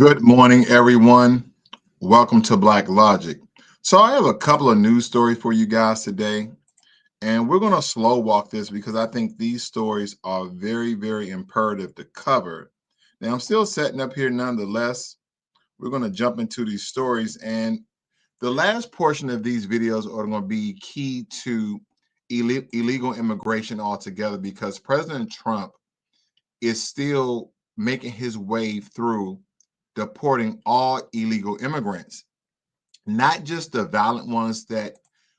Good morning, everyone. Welcome to Blacklogic. So I have a couple of news stories for you guys today, and we're going to slow walk this because I think these stories are very, very imperative to cover. Now, I'm still setting up here nonetheless. We're going to jump into these stories, and the last portion of these videos are going to be key to illegal immigration altogether because President Trump is still making his way through deporting all illegal immigrants, not just the violent ones that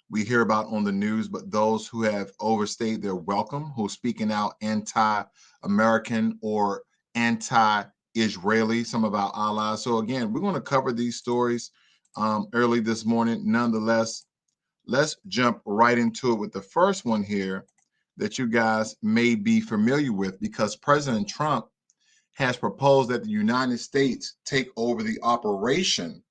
we hear about on the news, but those who have overstayed their welcome, who are speaking out anti-American or anti-Israeli, some of our allies. So again, we're going to cover these stories early this morning. Nonetheless, let's jump right into it with the first one here that you guys may be familiar with because President Trump has proposed that the United States take over the operation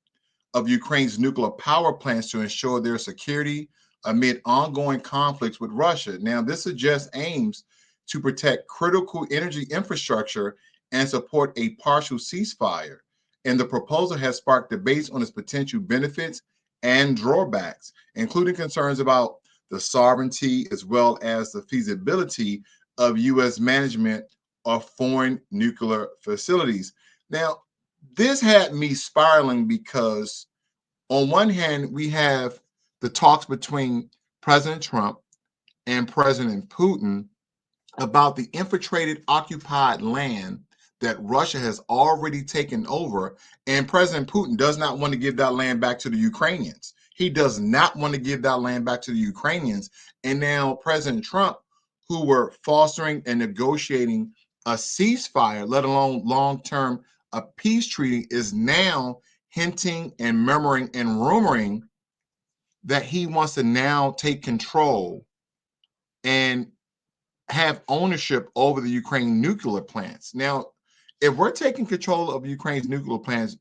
of Ukraine's nuclear power plants to ensure their security amid ongoing conflicts with Russia. Now, this suggests aims to protect critical energy infrastructure and support a partial ceasefire. And the proposal has sparked debates on its potential benefits and drawbacks, including concerns about the sovereignty as well as the feasibility of U.S. management of foreign nuclear facilities. Now, this had me spiraling because on one hand, we have the talks between President Trump and President Putin about the infiltrated occupied land that Russia has already taken over. And President Putin does not want to give that land back to the Ukrainians. He does not want to give that land back to the Ukrainians. And now President Trump, who were fostering and negotiating a ceasefire, let alone long-term a peace treaty, is now hinting and murmuring and rumoring that he wants to now take control and have ownership over the Ukraine nuclear plants. Now, if we're taking control of Ukraine's nuclear plants,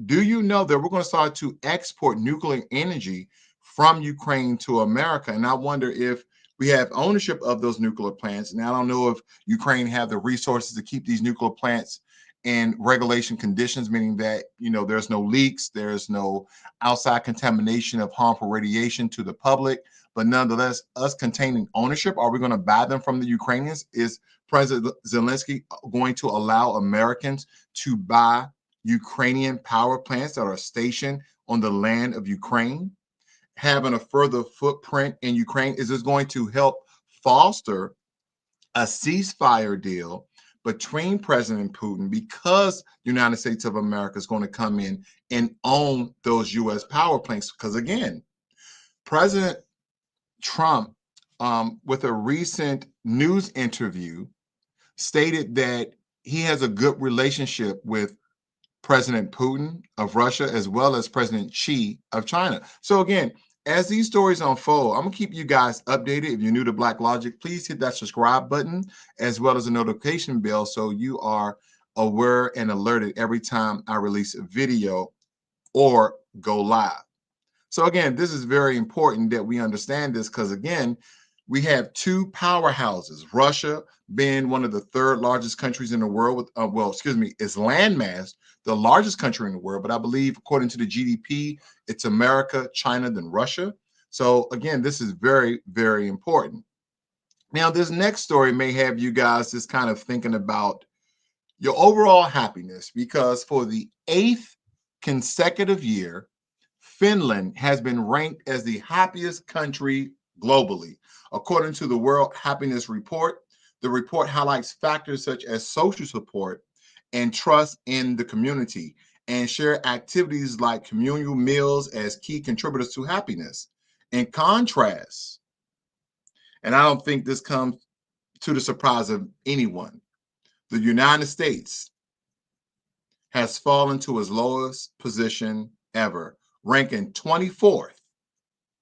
do you know that we're going to start to export nuclear energy from Ukraine to America? And I wonder if we have ownership of those nuclear plants. Now, I don't know if Ukraine have the resources to keep these nuclear plants in regulation conditions, meaning that, there's no leaks, there's no outside contamination of harmful radiation to the public. But nonetheless, us containing ownership, are we going to buy them from the Ukrainians? Is President Zelensky going to allow Americans to buy Ukrainian power plants that are stationed on the land of Ukraine? Having a further footprint in Ukraine, is this going to help foster a ceasefire deal between President Putin because the United States of America is going to come in and own those U.S. power plants? Because again, President Trump, with a recent news interview, stated that he has a good relationship with President Putin of Russia as well as President Xi of China. So again, as these stories unfold, I'm going to keep you guys updated. If you're new to Blacklogic, please hit that subscribe button as well as the notification bell so you are aware and alerted every time I release a video or go live. So again, this is very important that we understand this because again, we have two powerhouses, Russia being one of the third largest countries in the world with, its landmass, the largest country in the world. But I believe according to the GDP, it's America, China, then Russia. So again, this is very, very important. Now, this next story may have you guys just kind of thinking about your overall happiness because for the 8th consecutive year, Finland has been ranked as the happiest country globally. According to the World Happiness Report, the report highlights factors such as social support and trust in the community and share activities like communal meals as key contributors to happiness. In contrast, and I don't think this comes to the surprise of anyone, the United States has fallen to its lowest position ever, ranking 24th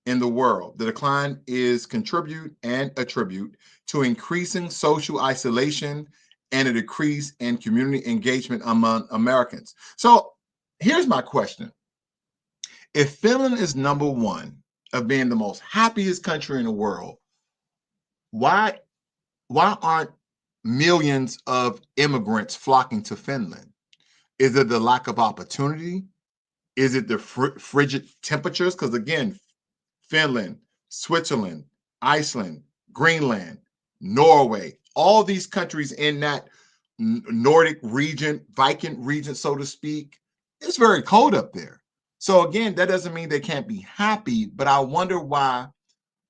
in the world. The decline is attribute to increasing social isolation and a decrease in community engagement among Americans. So here's my question. If Finland is number one of being the most happiest country in the world, why aren't millions of immigrants flocking to Finland? Is it the lack of opportunity? Is it the frigid temperatures? Because again, Finland, Switzerland, Iceland, Greenland, Norway, all these countries in that Nordic region, Viking region, so to speak, it's very cold up there. So again, that doesn't mean they can't be happy, but I wonder why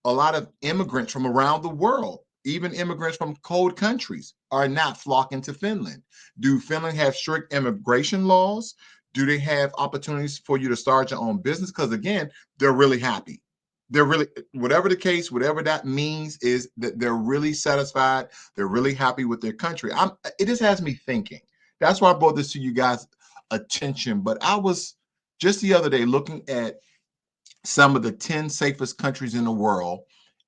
a lot of immigrants from around the world, even immigrants from cold countries, are not flocking to Finland. Do Finland have strict immigration laws? Do they have opportunities for you to start your own business? Because again, they're really happy. They're really, whatever the case, whatever that means, is that they're really satisfied. They're really happy with their country. It just has me thinking. That's why I brought this to you guys' attention. But I was just the other day looking at some of the 10 safest countries in the world.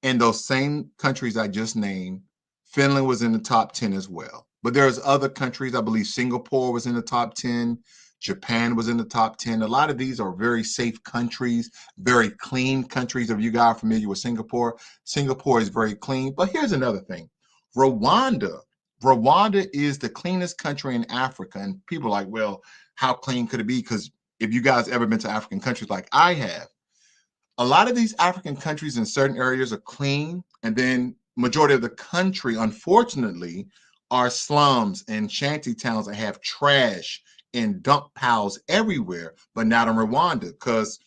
And those same countries I just named, Finland was in the top 10 as well. But there's other countries, I believe Singapore was in the top 10. Japan was in the top 10. A lot of these are very safe countries, very clean countries. If you guys are familiar with Singapore, Singapore is very clean. But here's another thing. Rwanda. Rwanda is the cleanest country in Africa. And people are like, well, how clean could it be? Because if you guys ever been to African countries like I have, a lot of these African countries in certain areas are clean, and then majority of the country, unfortunately, are slums and shanty towns that have trash and dump piles everywhere, but not in Rwanda, because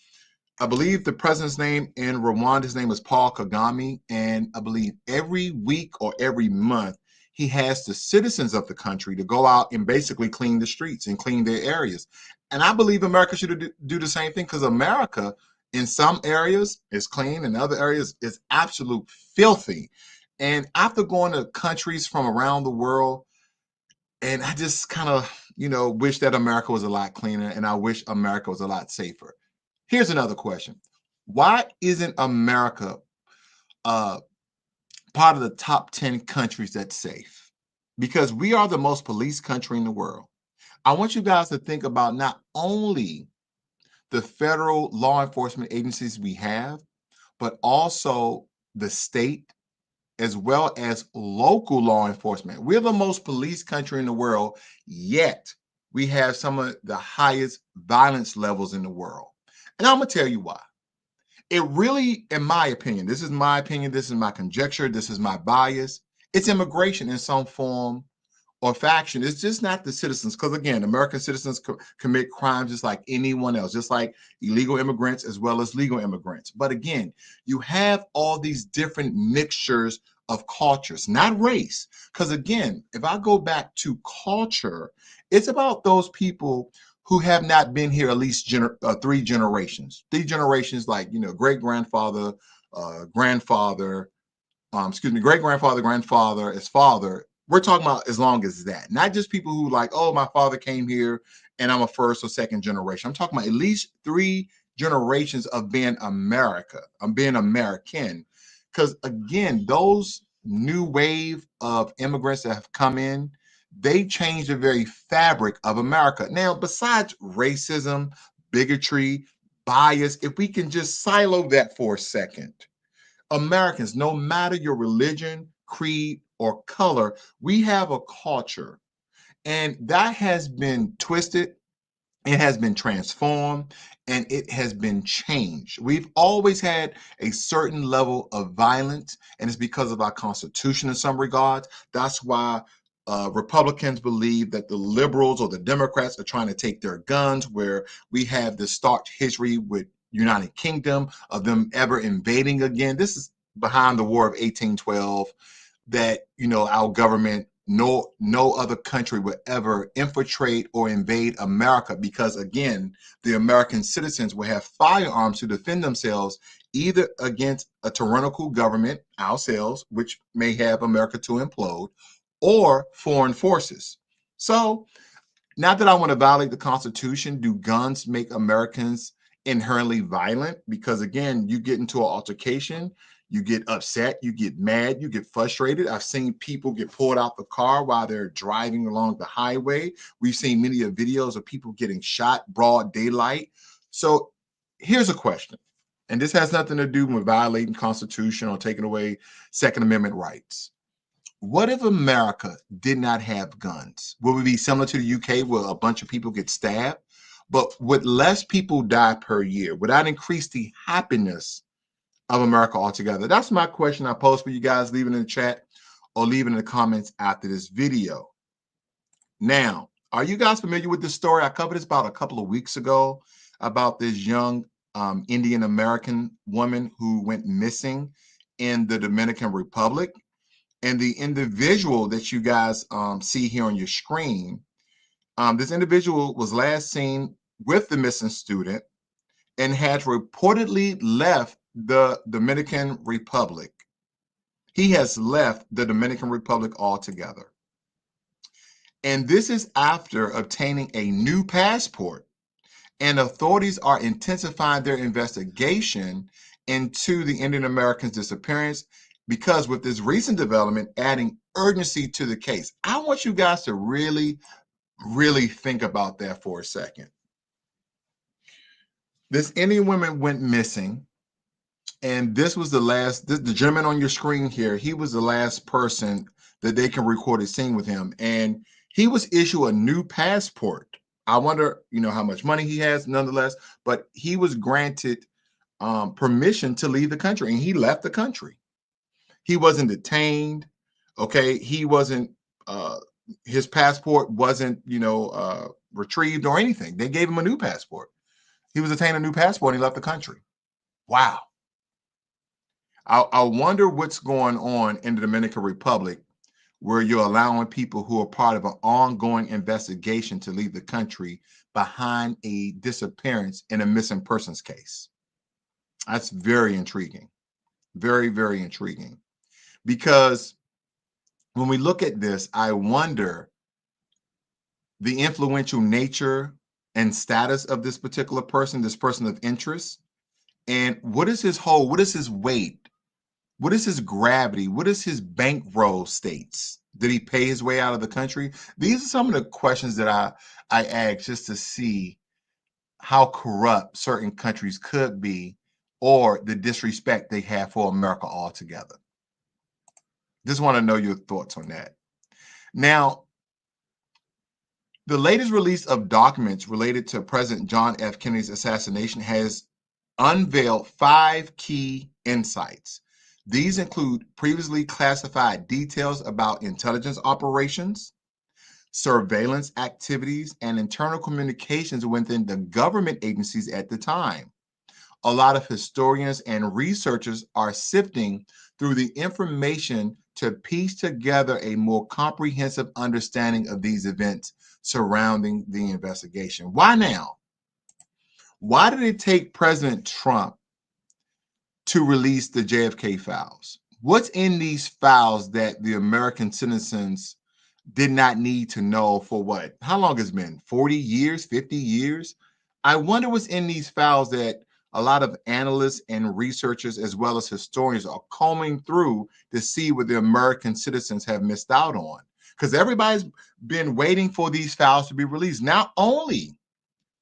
I believe the president's name in Rwanda's name is Paul Kagame, and I believe every week or every month he has the citizens of the country to go out and basically clean the streets and clean their areas. And I believe America should do the same thing, because America in some areas is clean, in other areas is absolute filthy. And after going to countries from around the world, and I just kind of, wish that America was a lot cleaner, and I wish America was a lot safer. Here's another question. Why isn't America uh, part of the top 10 countries that's safe? Because we are the most policed country in the world. I want you guys to think about not only the federal law enforcement agencies we have, but also the state as well as local law enforcement. We're the most policed country in the world, yet we have some of the highest violence levels in the world. And I'm going to tell you why. It really, in my opinion, this is my opinion, this is my conjecture, this is my bias, it's immigration in some form or faction. It's just not the citizens, because again, American citizens commit crimes just like anyone else, just like illegal immigrants as well as legal immigrants. But again, you have all these different mixtures of cultures, not race. Because again, if I go back to culture, it's about those people who have not been here at least three generations. Three generations, like, great grandfather, grandfather, great grandfather, grandfather, his father. We're talking about as long as that, not just people who like, oh, my father came here and I'm a first or second generation. I'm talking about at least three generations of being America. I'm being American. Because again, those new wave of immigrants that have come in, they changed the very fabric of America. Now, besides racism, bigotry, bias, if we can just silo that for a second, Americans, no matter your religion, creed, or color, we have a culture, and that has been twisted, it has been transformed, and it has been changed. We've always had a certain level of violence, and it's because of our Constitution in some regards. That's why Republicans believe that the liberals or the Democrats are trying to take their guns, where we have this stark history with United Kingdom of them ever invading again. This is behind the War of 1812, that our government, no other country would ever infiltrate or invade America, because again, the American citizens will have firearms to defend themselves, either against a tyrannical government, ourselves, which may have America to implode, or foreign forces. So, not that I want to violate the Constitution, do guns make Americans inherently violent? Because again, you get into an altercation, you get upset, you get mad, you get frustrated. I've seen people get pulled out the car while they're driving along the highway. We've seen many of videos of people getting shot broad daylight. So here's a question, and this has nothing to do with violating Constitution or taking away Second Amendment rights. What if America did not have guns? Would we be similar to the UK where a bunch of people get stabbed? But would less people die per year? Would that increase the happiness of America altogether? That's my question I pose for you guys. Leave it in the chat or leave it in the comments after this video. Now, are you guys familiar with this story? I covered this about a couple of weeks ago about this young Indian American woman who went missing in the Dominican Republic. And the individual that you guys see here on your screen, this individual was last seen with the missing student and had reportedly left the Dominican Republic. He has left the Dominican Republic altogether. And this is after obtaining a new passport. And authorities are intensifying their investigation into the Indian American's disappearance because with this recent development adding urgency to the case. I want you guys to really, really think about that for a second. This Indian woman went missing, and this was the last, the gentleman on your screen here, he was the last person that they can record a scene with him. And he was issued a new passport. I wonder, how much money he has nonetheless, but he was granted permission to leave the country, and he left the country. He wasn't detained. Okay. He wasn't, his passport wasn't, retrieved or anything. They gave him a new passport. He was detained a new passport and he left the country. Wow. I wonder what's going on in the Dominican Republic where you're allowing people who are part of an ongoing investigation to leave the country behind a disappearance in a missing persons case. That's very intriguing. Very, very intriguing. Because when we look at this, I wonder the influential nature and status of this particular person, this person of interest, and what is his whole, what is his weight? What is his gravity? What is his bankroll states? Did he pay his way out of the country? These are some of the questions that I ask just to see how corrupt certain countries could be or the disrespect they have for America altogether. Just want to know your thoughts on that. Now, the latest release of documents related to President John F. Kennedy's assassination has unveiled 5 key insights. These include previously classified details about intelligence operations, surveillance activities, and internal communications within the government agencies at the time. A lot of historians and researchers are sifting through the information to piece together a more comprehensive understanding of these events surrounding the investigation. Why now? Why did it take President Trump to release the JFK files? What's in these files that the American citizens did not need to know for what? How long has it been? 40 years, 50 years? I wonder what's in these files that a lot of analysts and researchers, as well as historians, are combing through to see what the American citizens have missed out on. Because everybody's been waiting for these files to be released. Not only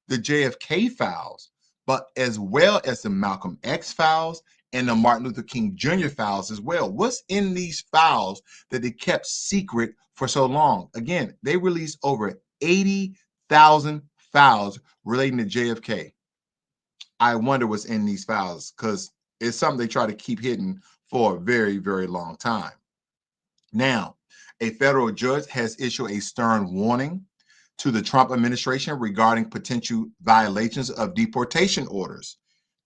the JFK files, but as well as the Malcolm X files and the Martin Luther King Jr. files as well. What's in these files that they kept secret for so long? Again, they released over 80,000 files relating to JFK. I wonder what's in these files because it's something they try to keep hidden for a very, very long time. Now, a federal judge has issued a stern warning to the Trump administration regarding potential violations of deportation orders.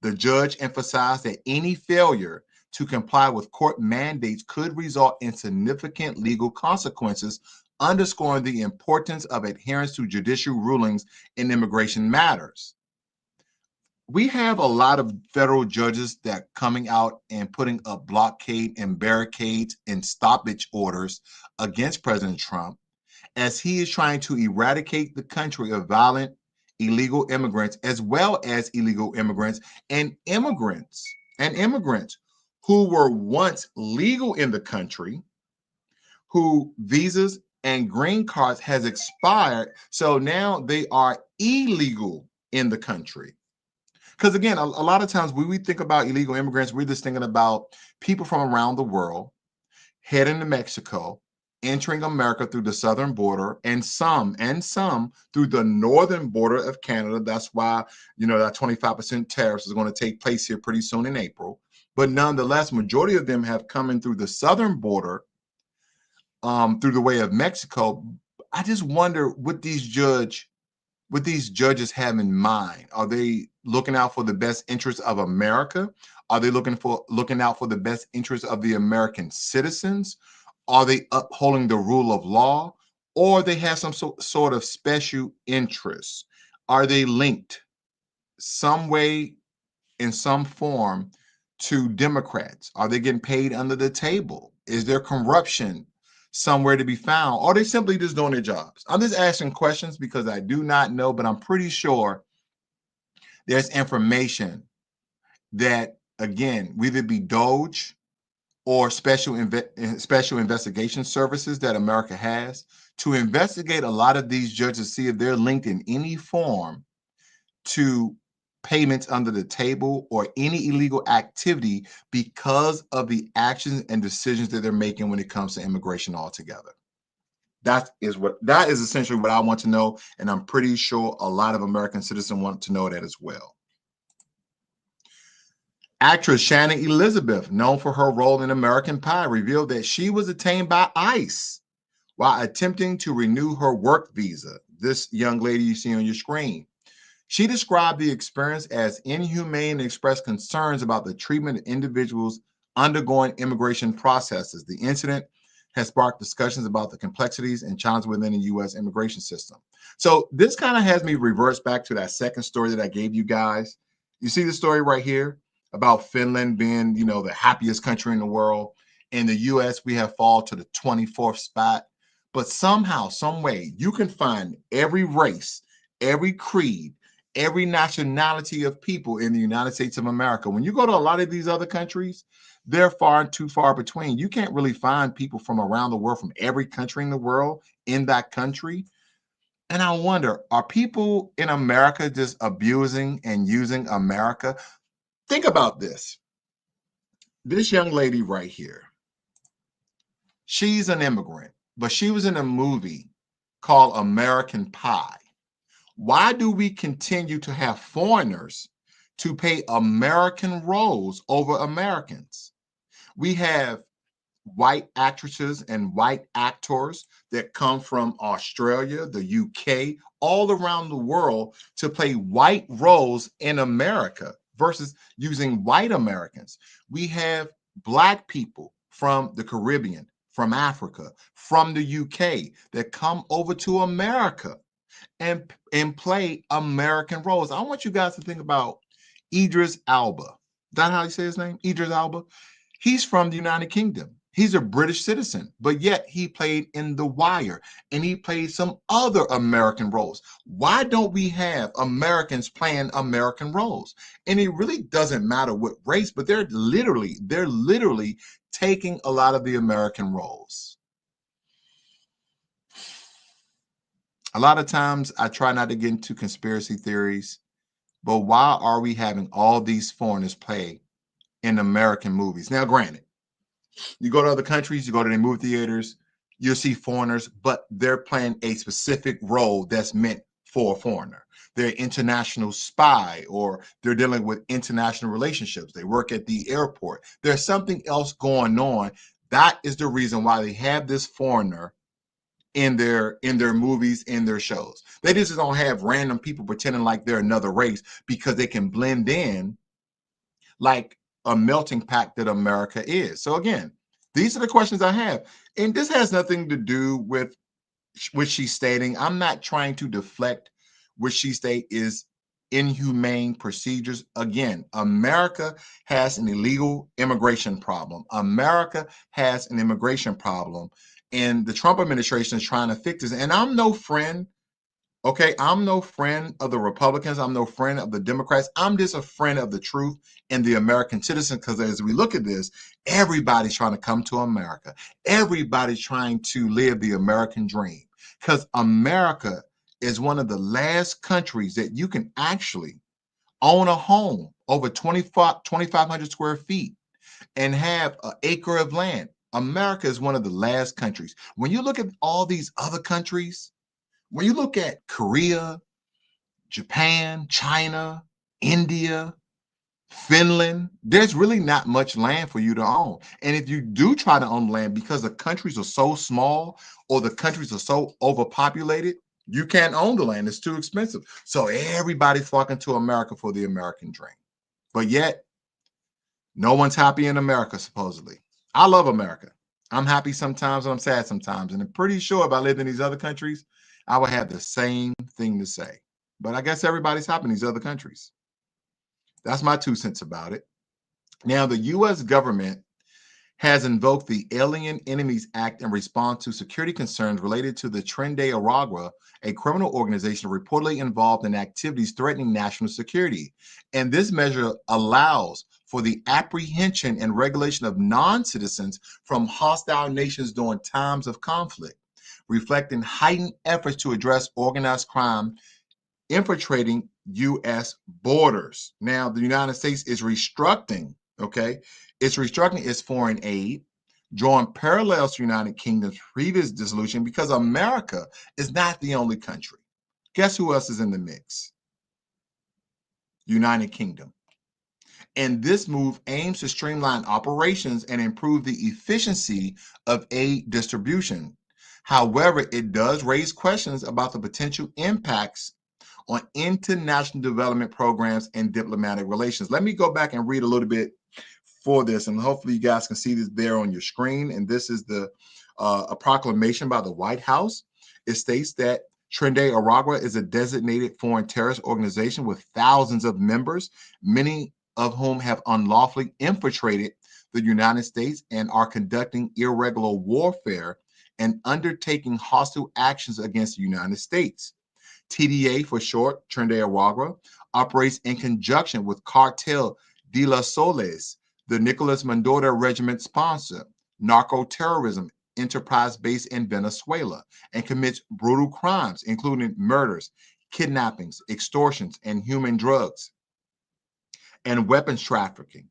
The judge emphasized that any failure to comply with court mandates could result in significant legal consequences, underscoring the importance of adherence to judicial rulings in immigration matters. We have a lot of federal judges that coming out and putting up blockade and barricades and stoppage orders against President Trump as he is trying to eradicate the country of violent, illegal immigrants, as well as illegal immigrants and immigrants who were once legal in the country, who visas and green cards has expired. So now they are illegal in the country. Because again, a lot of times when we think about illegal immigrants, we're just thinking about people from around the world heading to Mexico, entering America through the southern border, and some through the northern border of Canada. That's why, that 25% tariffs is going to take place here pretty soon in April. But nonetheless, majority of them have come in through the southern border, through the way of Mexico. I just wonder what these judges have in mind. Are they looking out for the best interests of America? Are they looking out for the best interests of the American citizens? Are they upholding the rule of law? Or they have some sort of special interests? Are they linked some way, in some form, to Democrats? Are they getting paid under the table? Is there corruption somewhere to be found? Or are they simply just doing their jobs? I'm just asking questions because I do not know, but I'm pretty sure there's information that, again, whether it be Doge or special investigation services that America has to investigate a lot of these judges, see if they're linked in any form to payments under the table or any illegal activity because of the actions and decisions that they're making when it comes to immigration altogether. That is essentially what I want to know, and I'm pretty sure a lot of American citizens want to know that as well. Actress Shannon Elizabeth, known for her role in American Pie, revealed that she was detained by ICE while attempting to renew her work visa. This young lady you see on your screen. She described the experience as inhumane and expressed concerns about the treatment of individuals undergoing immigration processes. The incident has sparked discussions about the complexities and challenges within the U.S. immigration system. So this kind of has me reverse back to that second story that I gave you guys. You see the story right here about Finland being, the happiest country in the world. In the U.S., we have fallen to the 24th spot. But somehow, some way, you can find every race, every creed, every nationality of people in the United States of America. When you go to a lot of these other countries, they're far and too far between. You can't really find people from around the world, from every country in the world, in that country. And I wonder, are people in America just abusing and using America? Think about this. This young lady right here, she's an immigrant, but she was in a movie called American Pie. Why do we continue to have foreigners to play American roles over Americans? We have white actresses and white actors that come from Australia, the UK, all around the world to play white roles in America versus using white Americans. We have Black people from the Caribbean, from Africa, from the UK that come over to America and play American roles. I want you guys to think about Idris Elba. Is that how you say his name? Idris Elba. He's from the United Kingdom. He's a British citizen, but yet he played in The Wire and he played some other American roles. Why don't we have Americans playing American roles? And it really doesn't matter what race, but they're literally taking a lot of the American roles. A lot of times I try not to get into conspiracy theories, but why are we having all these foreigners play in American movies? Now, granted, you go to other countries, you go to the movie theaters, you'll see foreigners, but they're playing a specific role that's meant for a foreigner. They're an international spy, or they're dealing with international relationships. They work at the airport. There's something else going on. That is the reason why they have this foreigner in their movies, in their shows. They just don't have random people pretending like they're another race because they can blend in like a melting pot that America is. So again, these are the questions I have. And this has nothing to do with what she's stating. I'm not trying to deflect what she states is inhumane procedures. Again, America has an illegal immigration problem. America has an immigration problem. And the Trump administration is trying to fix this. And I'm no friend. Okay, I'm no friend of the Republicans. I'm no friend of the Democrats. I'm just a friend of the truth and the American citizen, because as we look at this, everybody's trying to come to America. Everybody's trying to live the American dream, because America is one of the last countries that you can actually own a home over 2,500 square feet and have an acre of land. America is one of the last countries. When you look at all these other countries, when you look at Korea, Japan, China, India, Finland, there's really not much land for you to own. And if you do try to own land, because the countries are so small or the countries are so overpopulated, you can't own the land. It's too expensive. So everybody's flocking to America for the American dream. But yet, no one's happy in America, supposedly. I love America. I'm happy sometimes and I'm sad sometimes. And I'm pretty sure if I lived in these other countries, I would have the same thing to say. But I guess everybody's happy in these other countries. That's my 2 cents about it. Now, the U.S. government has invoked the Alien Enemies Act in response to security concerns related to the Tren de Aragua, a criminal organization reportedly involved in activities threatening national security. And this measure allows for the apprehension and regulation of non-citizens from hostile nations during times of conflict, reflecting heightened efforts to address organized crime infiltrating U.S. borders. Now, the United States is restructuring, okay? It's restructuring its foreign aid, drawing parallels to United Kingdom's previous dissolution because America is not the only country. Guess who else is in the mix? United Kingdom. And this move aims to streamline operations and improve the efficiency of aid distribution. However, it does raise questions about the potential impacts on international development programs and diplomatic relations. Let me go back and read a little bit for this, and hopefully you guys can see this there on your screen. And this is a proclamation by the White House. It states that Tren de Aragua is a designated foreign terrorist organization with thousands of members, many of whom have unlawfully infiltrated the United States and are conducting irregular warfare and undertaking hostile actions against the United States. TDA, for short, Tren de Aragua, operates in conjunction with Cartel de las Soles, the Nicolas Maduro regiment sponsor, narco-terrorism enterprise based in Venezuela, and commits brutal crimes, including murders, kidnappings, extortions, and human drugs, and weapons trafficking.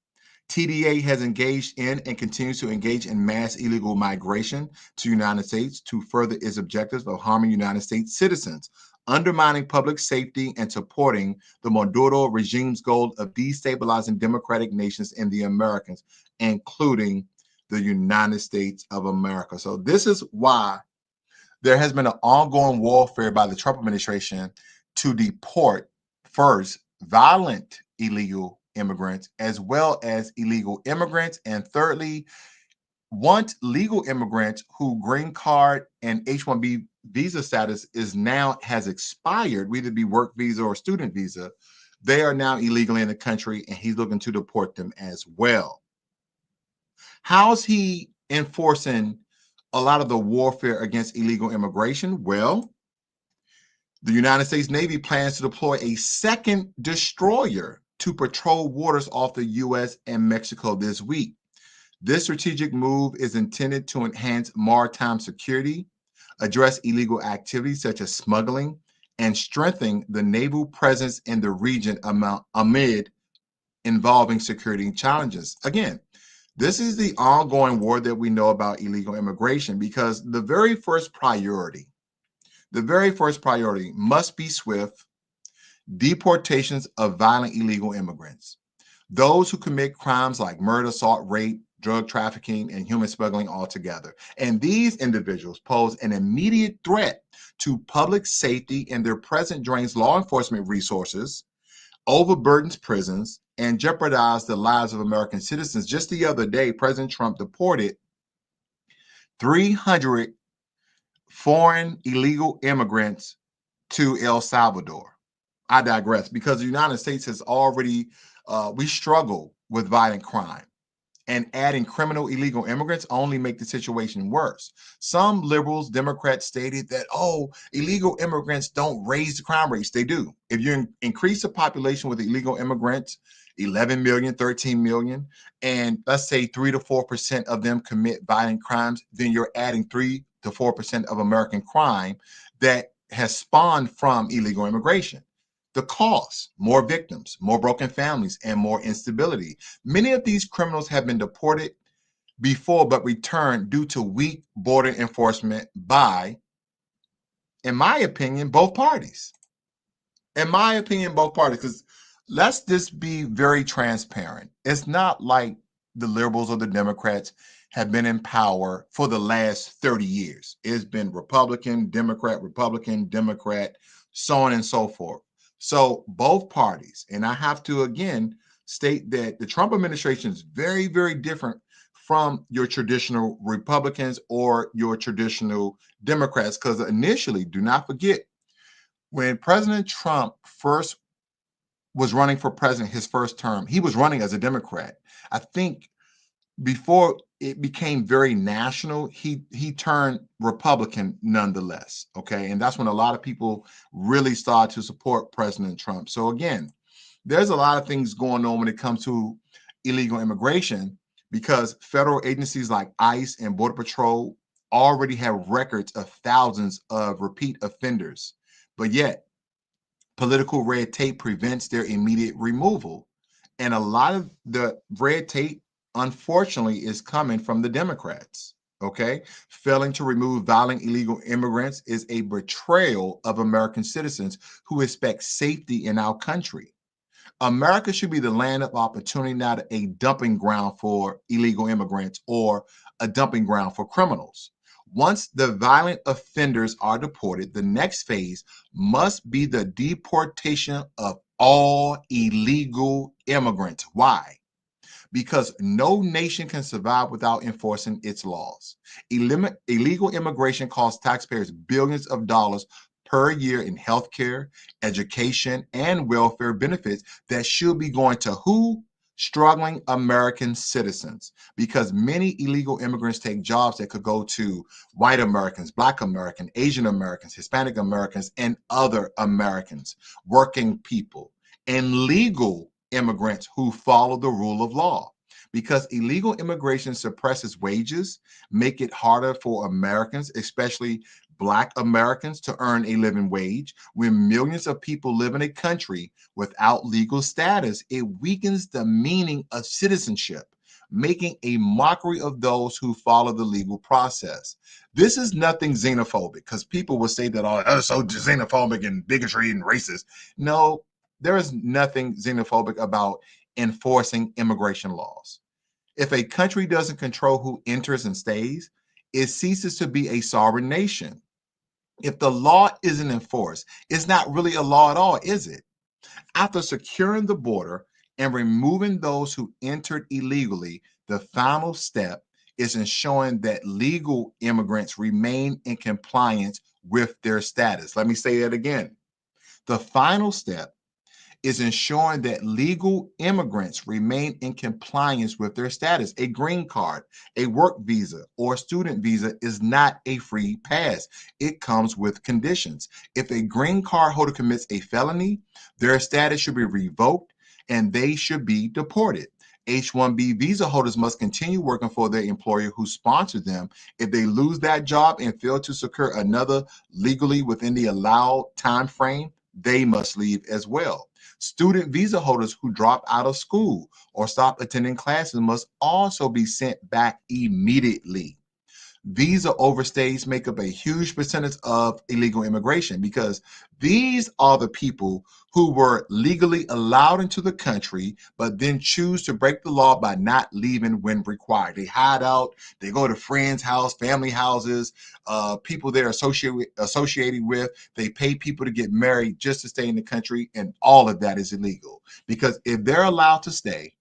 TDA has engaged in and continues to engage in mass illegal migration to the United States to further its objectives of harming United States citizens, undermining public safety, and supporting the Maduro regime's goal of destabilizing democratic nations in the Americas, including the United States of America. So this is why there has been an ongoing warfare by the Trump administration to deport, first, violent illegal immigrants, as well as illegal immigrants, and thirdly, want legal immigrants who green card and H-1B visa status has expired, whether it be work visa or student visa. They are now illegally in the country, and he's looking to deport them as well. How's he enforcing a lot of the warfare against illegal immigration? Well, the United States Navy plans to deploy a second destroyer to patrol waters off the U.S. and Mexico this week. This strategic move is intended to enhance maritime security, address illegal activities such as smuggling, and strengthen the naval presence in the region amid involving security challenges. Again, this is the ongoing war that we know about illegal immigration, because the very first priority must be swift deportations of violent illegal immigrants. Those who commit crimes like murder, assault, rape, drug trafficking, and human smuggling altogether. And these individuals pose an immediate threat to public safety, and their presence drains law enforcement resources, overburdens prisons, and jeopardizes the lives of American citizens. Just the other day, President Trump deported 300 foreign illegal immigrants to El Salvador. I digress, because the United States has already, we struggle with violent crime, and adding criminal illegal immigrants only make the situation worse. Some liberals, Democrats stated that, oh, illegal immigrants don't raise the crime rates. They do. If you increase the population with illegal immigrants, 11 million, 13 million, and let's say 3 to 4% of them commit violent crimes, then you're adding 3 to 4% of American crime that has spawned from illegal immigration. The cost: more victims, more broken families, and more instability. Many of these criminals have been deported before but returned due to weak border enforcement by, in my opinion, both parties. In my opinion, both parties, because let's just be very transparent. It's not like the liberals or the Democrats have been in power for the last 30 years. It's been Republican, Democrat, so on and so forth. So both parties, and I have to again state that the Trump administration is very, very different from your traditional Republicans or your traditional Democrats, because initially, do not forget, when President Trump first was running for president, his first term, he was running as a Democrat. I think before it became very national, he turned Republican nonetheless. Okay. And that's when a lot of people really started to support President Trump. So again, there's a lot of things going on when it comes to illegal immigration, because federal agencies like ICE and Border Patrol already have records of thousands of repeat offenders. But yet, political red tape prevents their immediate removal. And a lot of the red tape, unfortunately, is coming from the Democrats. Okay. Failing to remove violent illegal immigrants is a betrayal of American citizens who expect safety in our country. America should be the land of opportunity, not a dumping ground for illegal immigrants or a dumping ground for criminals. Once the violent offenders are deported, the next phase must be the deportation of all illegal immigrants. Why? Because no nation can survive without enforcing its laws. Illegal immigration costs taxpayers billions of dollars per year in healthcare, education, and welfare benefits that should be going to who? Struggling American citizens, because many illegal immigrants take jobs that could go to white Americans, Black Americans, Asian Americans, Hispanic Americans, and other Americans, working people, and legal immigrants who follow the rule of law. Because illegal immigration suppresses wages, make it harder for Americans, especially Black Americans, to earn a living wage. When millions of people live in a country without legal status, it weakens the meaning of citizenship, making a mockery of those who follow the legal process. This is nothing xenophobic, because people will say that, oh, that's so xenophobic and bigotry and racist. No, there is nothing xenophobic about enforcing immigration laws. If a country doesn't control who enters and stays, it ceases to be a sovereign nation. If the law isn't enforced, it's not really a law at all, is it? After securing the border and removing those who entered illegally, the final step is ensuring that legal immigrants remain in compliance with their status. Let me say that again. The final step is ensuring that legal immigrants remain in compliance with their status. A green card, a work visa, or a student visa is not a free pass. It comes with conditions. If a green card holder commits a felony, their status should be revoked and they should be deported. H-1B visa holders must continue working for their employer who sponsored them. If they lose that job and fail to secure another legally within the allowed time frame, they must leave as well. Student visa holders who drop out of school or stop attending classes must also be sent back immediately. Visa overstays make up a huge percentage of illegal immigration, because these are the people who were legally allowed into the country, but then choose to break the law by not leaving when required. They hide out, they go to friends' house, family houses, people they're associated with. They pay people to get married just to stay in the country, and all of that is illegal. Because if they're allowed to stay,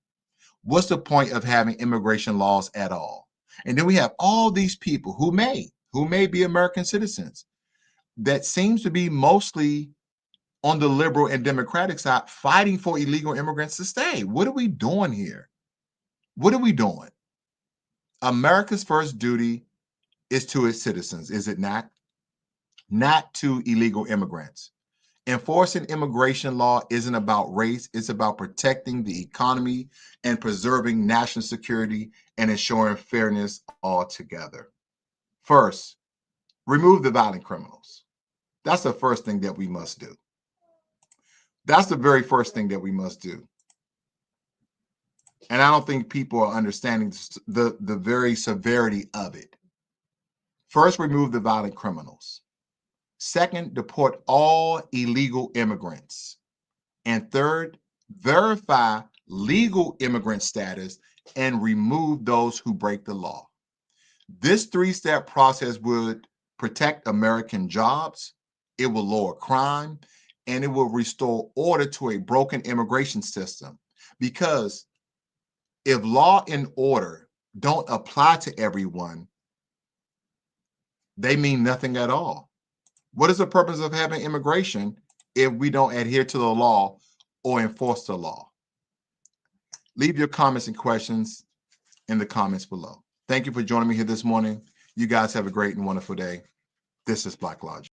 what's the point of having immigration laws at all? And then we have all these people who may be American citizens that seems to be mostly on the liberal and democratic side fighting for illegal immigrants to stay. What are we doing here? What are we doing? America's first duty is to its citizens, is it not? Not to illegal immigrants. Enforcing immigration law isn't about race, it's about protecting the economy and preserving national security and ensuring fairness altogether. First, remove the violent criminals. That's the first thing that we must do. That's the very first thing that we must do. And I don't think people are understanding the very severity of it. First, remove the violent criminals. Second, deport all illegal immigrants. And third, verify legal immigrant status and remove those who break the law. This three-step process would protect American jobs, it will lower crime, and it will restore order to a broken immigration system. Because if law and order don't apply to everyone, they mean nothing at all. What is the purpose of having immigration if we don't adhere to the law or enforce the law? Leave your comments and questions in the comments below. Thank you for joining me here this morning. You guys have a great and wonderful day. This is Blacklogic.